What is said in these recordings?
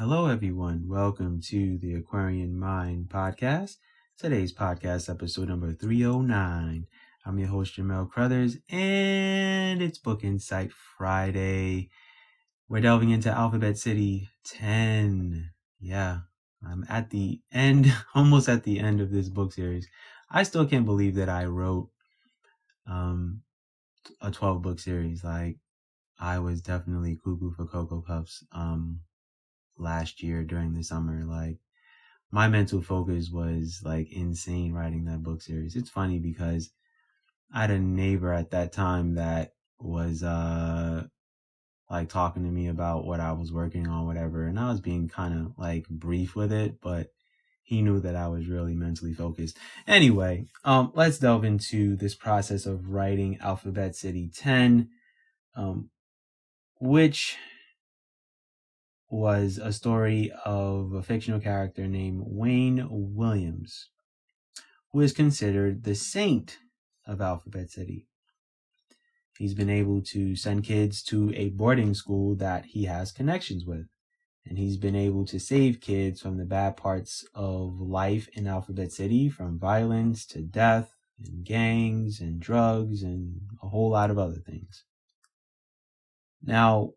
Hello, everyone. Welcome to the Aquarian Mind podcast. Today's podcast, episode number 309. I'm your host, Jamel Crothers, and it's Book Insight Friday. We're delving into Alphabet City 10. Yeah, I'm at the end, almost at the end of this book series. I still can't believe that I wrote a 12-book series. Like, I was definitely cuckoo for Cocoa Puffs. Last year during the summer, like my mental focus was like insane writing that book series. It's funny because I had a neighbor at that time that was like talking to me about what I was working on, whatever, and I was being kind of like brief with it, but he knew that I was really mentally focused. Anyway, let's delve into this process of writing Alphabet City 10, which was a story of a fictional character named Wayne Williams, who is considered the saint of Alphabet City. He's been able to send kids to a boarding school that he has connections with, and he's been able to save kids from the bad parts of life in Alphabet City, from violence to death and gangs and drugs and a whole lot of other things. Now,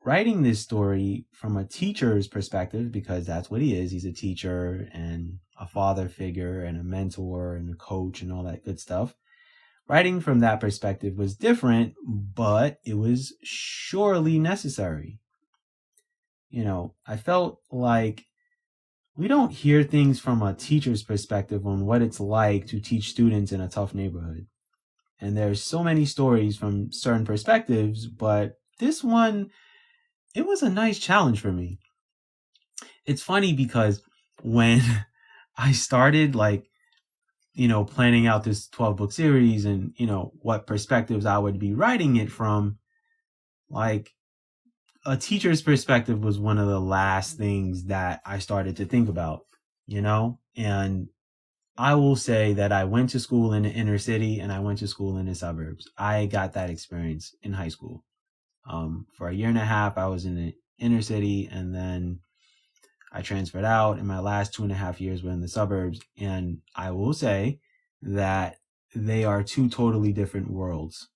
writing this story from a teacher's perspective, because that's what he is. He's a teacher and a father figure and a mentor and a coach and all that good stuff. Writing from that perspective was different, but it was surely necessary. You know, I felt like we don't hear things from a teacher's perspective on what it's like to teach students in a tough neighborhood. And there's so many stories from certain perspectives, but this one, it was a nice challenge for me. It's funny because when I started planning out this 12-book series and, what perspectives I would be writing it from, like a teacher's perspective was one of the last things that I started to think about, and I will say that I went to school in the inner city and I went to school in the suburbs. I got that experience in high school. For a year and a half, I was in the inner city, and then I transferred out, and my last 2.5 years were in the suburbs. And I will say that they are two totally different worlds.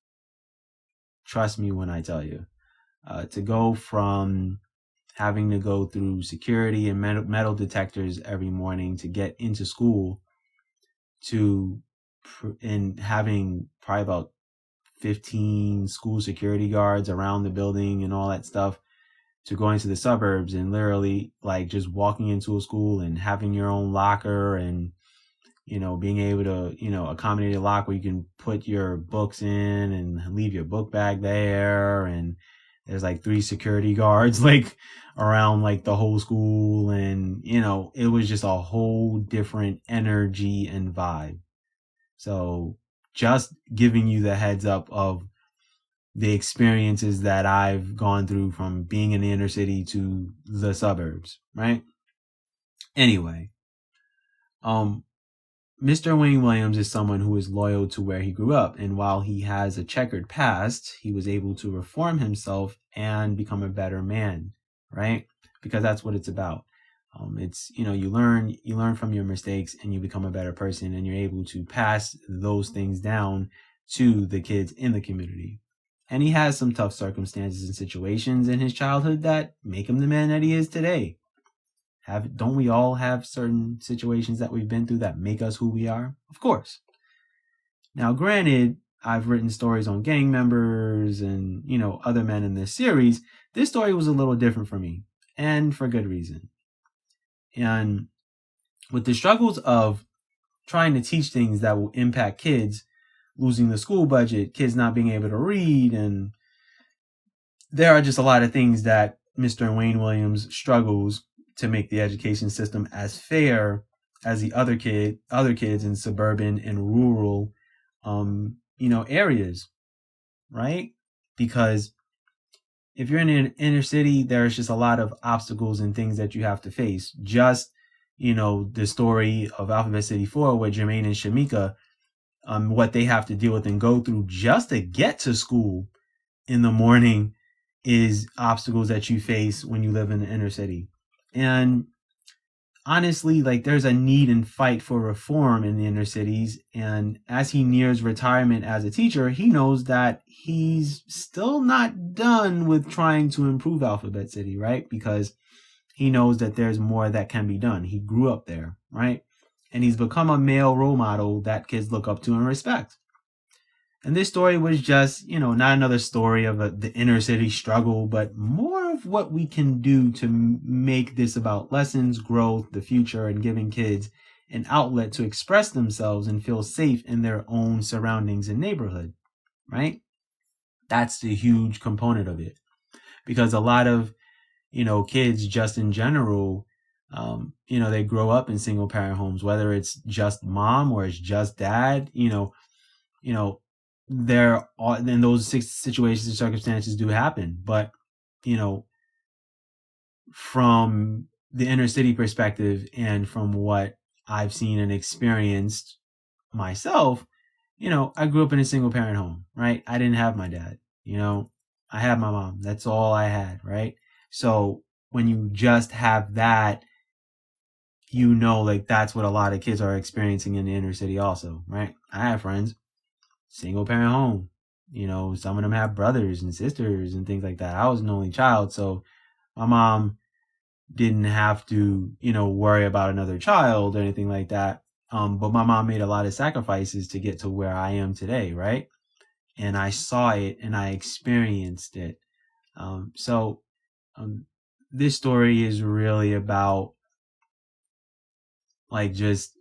Trust me when I tell you. To go from having to go through security and metal detectors every morning to get into school and having probably about 15 school security guards around the building and all that stuff, to going to the suburbs and literally like just walking into a school and having your own locker and, being able to, accommodate a locker where you can put your books in and leave your book bag there. And there's like 3 security guards like around like the whole school. And, it was just a whole different energy and vibe. So just giving you the heads up of the experiences that I've gone through from being in the inner city to the suburbs, right? Anyway, Mr. Wayne Williams is someone who is loyal to where he grew up. And while he has a checkered past, he was able to reform himself and become a better man, right? Because that's what it's about. It's, you learn from your mistakes and you become a better person, and you're able to pass those things down to the kids in the community. And he has some tough circumstances and situations in his childhood that make him the man that he is today. Don't we all have certain situations that we've been through that make us who we are? Of course. Now, granted, I've written stories on gang members and, other men in this series. This story was a little different for me, and for good reason. And with the struggles of trying to teach things that will impact kids, losing the school budget, kids not being able to read, and there are just a lot of things that Mr. Wayne Williams struggles to make the education system as fair as the other kids in suburban and rural, areas, right? Because if you're in an inner city, there's just a lot of obstacles and things that you have to face. Just, the story of Alphabet City 4, where Jermaine and Shamika, what they have to deal with and go through just to get to school in the morning is obstacles that you face when you live in the inner city. And honestly, like, there's a need and fight for reform in the inner cities. And as he nears retirement as a teacher, he knows that he's still not done with trying to improve Alphabet City, right? Because he knows that there's more that can be done. He grew up there, right? And he's become a male role model that kids look up to and respect. And this story was just, not another story of the inner city struggle, but more of what we can do to make this about lessons, growth, the future, and giving kids an outlet to express themselves and feel safe in their own surroundings and neighborhood, right? That's the huge component of it. Because a lot of, kids just in general, they grow up in single parent homes, whether it's just mom or it's just dad, there are, in those situations and circumstances do happen. But, from the inner city perspective and from what I've seen and experienced myself, I grew up in a single parent home, right? I didn't have my dad, I had my mom. That's all I had, right? So when you just have that, like, that's what a lot of kids are experiencing in the inner city also, right? I have friends, single parent home, some of them have brothers and sisters and things like that. I was an only child, so my mom didn't have to, worry about another child or anything like that. But my mom made a lot of sacrifices to get to where I am today, right? And I saw it and I experienced it. So this story is really about, like, just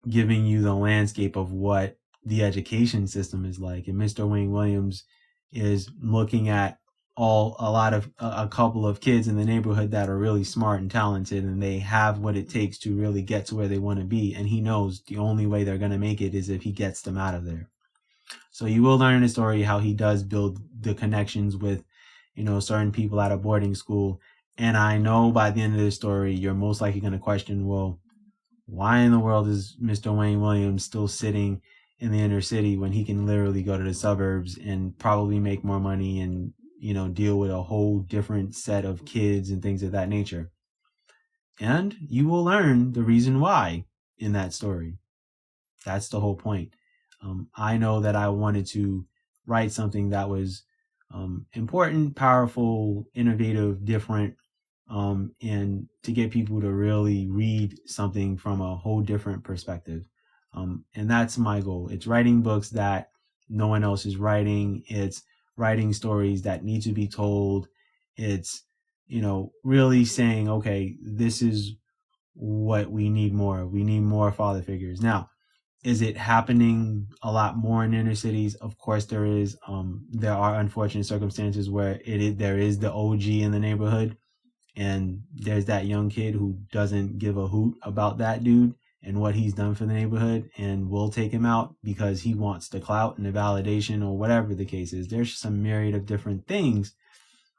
giving you the landscape of what the education system is like. And Mr. Wayne Williams is looking at a couple of kids in the neighborhood that are really smart and talented, and they have what it takes to really get to where they want to be. And he knows the only way they're going to make it is if he gets them out of there. So you will learn in the story how he does build the connections with, certain people at a boarding school. And I know by the end of the story, you're most likely going to question, well, why in the world is Mr. Wayne Williams still sitting in the inner city when he can literally go to the suburbs and probably make more money and, deal with a whole different set of kids and things of that nature? And you will learn the reason why in that story. That's the whole point. I know that I wanted to write something that was important, powerful, innovative, different, and to get people to really read something from a whole different perspective. And that's my goal. It's writing books that no one else is writing. It's writing stories that need to be told. It's, really saying, okay, this is what we need more. We need more father figures. Now, is it happening a lot more in inner cities? Of course there is. There are unfortunate circumstances where there is the OG in the neighborhood, and there's that young kid who doesn't give a hoot about that dude and what he's done for the neighborhood and will take him out because he wants the clout and the validation or whatever the case is. There's some myriad of different things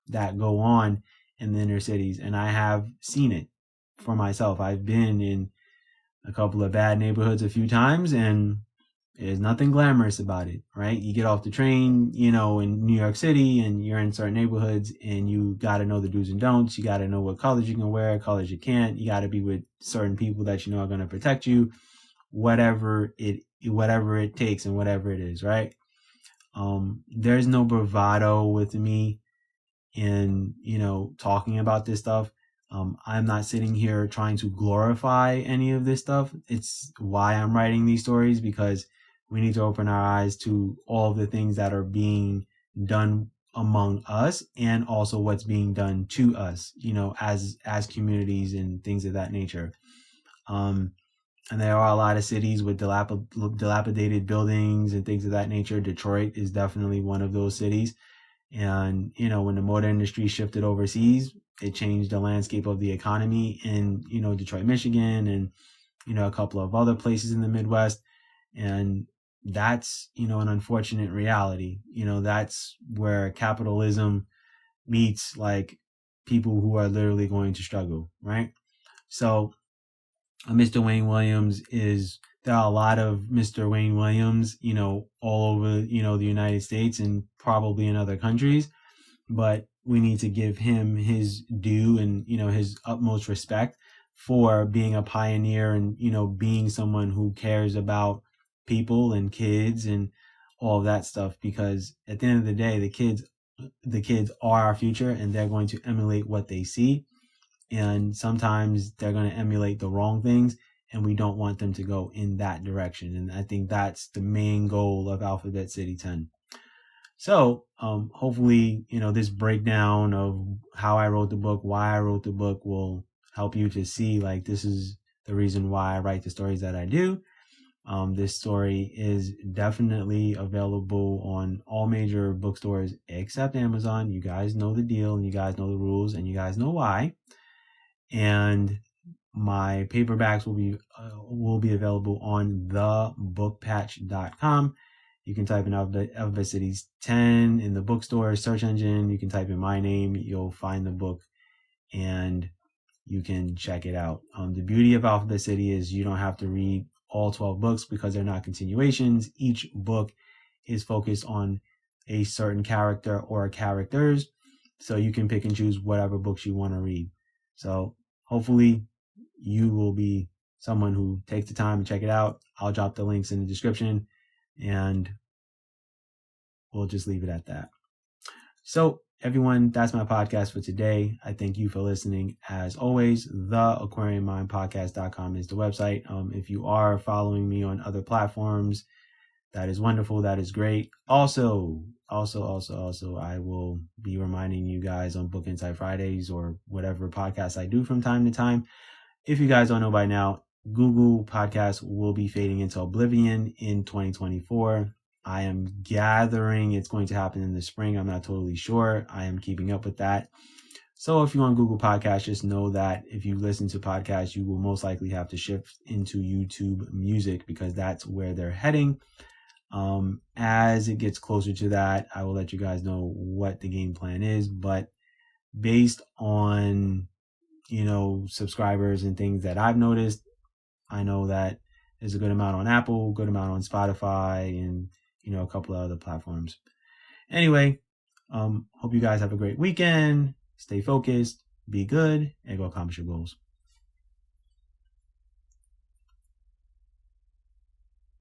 that go on in the inner cities, and I have seen it for myself. I've been in a couple of bad neighborhoods a few times, and there's nothing glamorous about it, right? You get off the train, in New York City, and you're in certain neighborhoods, and you got to know the do's and don'ts. You got to know what colors you can wear, colors you can't. You got to be with certain people that are going to protect you, whatever it takes and whatever it is, right? There's no bravado with me in, talking about this stuff. I'm not sitting here trying to glorify any of this stuff. It's why I'm writing these stories, because we need to open our eyes to all of the things that are being done among us and also what's being done to us, as communities and things of that nature. And there are a lot of cities with dilapidated buildings and things of that nature. Detroit is definitely one of those cities. And, when the motor industry shifted overseas, it changed the landscape of the economy in, Detroit, Michigan, and, a couple of other places in the Midwest. And that's, an unfortunate reality. That's where capitalism meets, like, people who are literally going to struggle, right? So Mr. Wayne Williams there are a lot of Mr. Wayne Williams, all over, the United States and probably in other countries. But, we need to give him his due and, his utmost respect for being a pioneer and, being someone who cares about people and kids and all of that stuff, because at the end of the day, the kids are our future, and they're going to emulate what they see. And sometimes they're going to emulate the wrong things, and we don't want them to go in that direction. And I think that's the main goal of Alphabet City 10. So hopefully, this breakdown of how I wrote the book, why I wrote the book, will help you to see, like, this is the reason why I write the stories that I do. This story is definitely available on all major bookstores except Amazon. You guys know the deal, and you guys know the rules, and you guys know why. And my paperbacks will be available on thebookpatch.com. You can type in Alphabet Cities 10 in the bookstore search engine. You can type in my name. You'll find the book, and you can check it out. The beauty of Alphabet City is you don't have to read all 12 books because they're not continuations. Each book is focused on a certain character or characters, so you can pick and choose whatever books you want to read. So hopefully you will be someone who takes the time to check it out. I'll drop the links in the description, and we'll just leave it at that. So everyone, that's my podcast for today. I thank you for listening. As always, theaquariummindpodcast.com is the website. If you are following me on other platforms, that is wonderful. That is great. Also, I will be reminding you guys on Book Insight Fridays or whatever podcast I do from time to time. If you guys don't know by now, Google Podcasts will be fading into oblivion in 2024. I am gathering it's going to happen in the spring. I'm not totally sure. I am keeping up with that. So if you're on Google Podcasts, just know that if you listen to podcasts, you will most likely have to shift into YouTube Music, because that's where they're heading. As it gets closer to that, I will let you guys know what the game plan is. But based on, subscribers and things that I've noticed, I know that there's a good amount on Apple, good amount on Spotify, and a couple of other platforms. Anyway, hope you guys have a great weekend. Stay focused, be good, and go accomplish your goals.